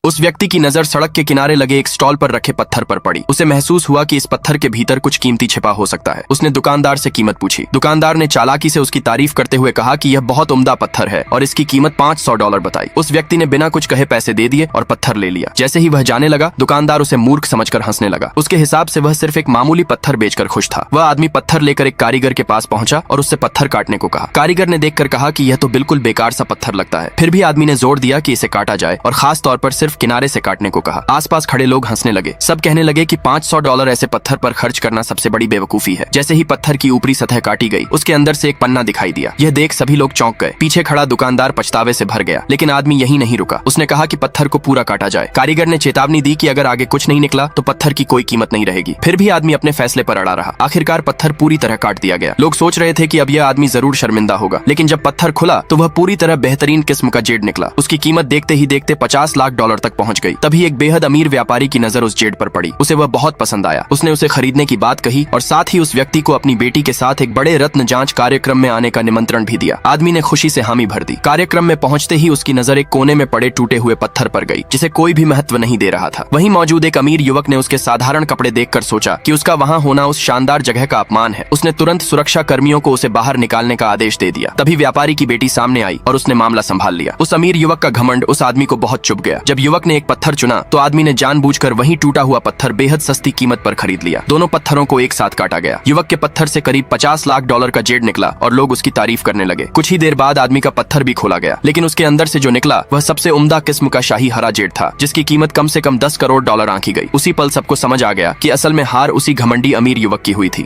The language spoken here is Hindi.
उस व्यक्ति की नजर सड़क के किनारे लगे एक स्टॉल पर रखे पत्थर पर पड़ी। उसे महसूस हुआ कि इस पत्थर के भीतर कुछ कीमती छिपा हो सकता है। उसने दुकानदार से कीमत पूछी। दुकानदार ने चालाकी से उसकी तारीफ करते हुए कहा कि यह बहुत उम्दा पत्थर है और इसकी कीमत $500 बताई। उस व्यक्ति ने बिना कुछ कहे पैसे दे दिए और पत्थर ले लिया। जैसे ही वह जाने लगा, दुकानदार उसे मूर्ख समझकर हंसने लगा। उसके हिसाब से वह सिर्फ एक मामूली पत्थर बेचकर खुश था। वह आदमी पत्थर लेकर एक कारीगर के पास पहुंचा और उससे पत्थर काटने को कहा। कारीगर ने देखकर कहा कि यह तो बिल्कुल बेकार सा पत्थर लगता है। फिर भी आदमी ने जोर दिया कि इसे काटा जाए और खास तौर पर सिर्फ किनारे से काटने को कहा। आसपास खड़े लोग हंसने लगे। सब कहने लगे कि $500 ऐसे पत्थर पर खर्च करना सबसे बड़ी बेवकूफी है। जैसे ही पत्थर की ऊपरी सतह काटी गई, उसके अंदर से एक पन्ना दिखाई दिया। यह देख सभी लोग चौंक गए। पीछे खड़ा दुकानदार पछतावे से भर गया, लेकिन आदमी यही नहीं रुका। उसने कहा कि पत्थर को पूरा काटा जाए। कारीगर ने चेतावनी दी कि अगर आगे कुछ नहीं निकला तो पत्थर की कोई कीमत नहीं रहेगी। फिर भी आदमी अपने फैसले पर अड़ा रहा। आखिरकार पत्थर पूरी तरह काट दिया गया। लोग सोच रहे थे कि अब यह आदमी जरूर शर्मिंदा होगा, लेकिन जब पत्थर खुला तो वह पूरी तरह बेहतरीन किस्म का जेड निकला। उसकी कीमत देखते ही देखते $50 लाख तक पहुंच गई। तभी एक बेहद अमीर व्यापारी की नजर उस जेड पर पड़ी। उसे वह बहुत पसंद आया। उसने उसे खरीदने की बात कही और साथ ही उस व्यक्ति को अपनी बेटी के साथ एक बड़े रत्न जांच कार्यक्रम में आने का निमंत्रण भी दिया। आदमी ने खुशी से हामी भर दी। कार्यक्रम में पहुंचते ही उसकी नजर एक कोने में पड़े टूटे हुए पत्थर पर गई, जिसे कोई भी महत्व नहीं दे रहा था। वहीं मौजूद एक अमीर युवक ने उसके साधारण कपड़े देखकर सोचा कि उसका वहां होना उस शानदार जगह का अपमान है। उसने तुरंत सुरक्षा कर्मियों को उसे बाहर निकालने का आदेश दे दिया। तभी व्यापारी की बेटी सामने आई और उसने मामला संभाल लिया। उस अमीर युवक का घमंड उस आदमी को बहुत चुभ गया। जब युवक ने एक पत्थर चुना तो आदमी ने जानबूझकर वही टूटा हुआ पत्थर बेहद सस्ती कीमत पर खरीद लिया। दोनों पत्थरों को एक साथ काटा गया। युवक के पत्थर से करीब $50 लाख का जेड निकला और लोग उसकी तारीफ करने लगे। कुछ ही देर बाद आदमी का पत्थर भी खोला गया, लेकिन उसके अंदर से जो निकला वह सबसे उम्दा किस्म का शाही हरा जेड था, जिसकी कीमत कम से कम $10 करोड़ आंकी गई। उसी पल सबको समझ आ गया कि असल में हार उसी घमंडी अमीर युवक की हुई थी।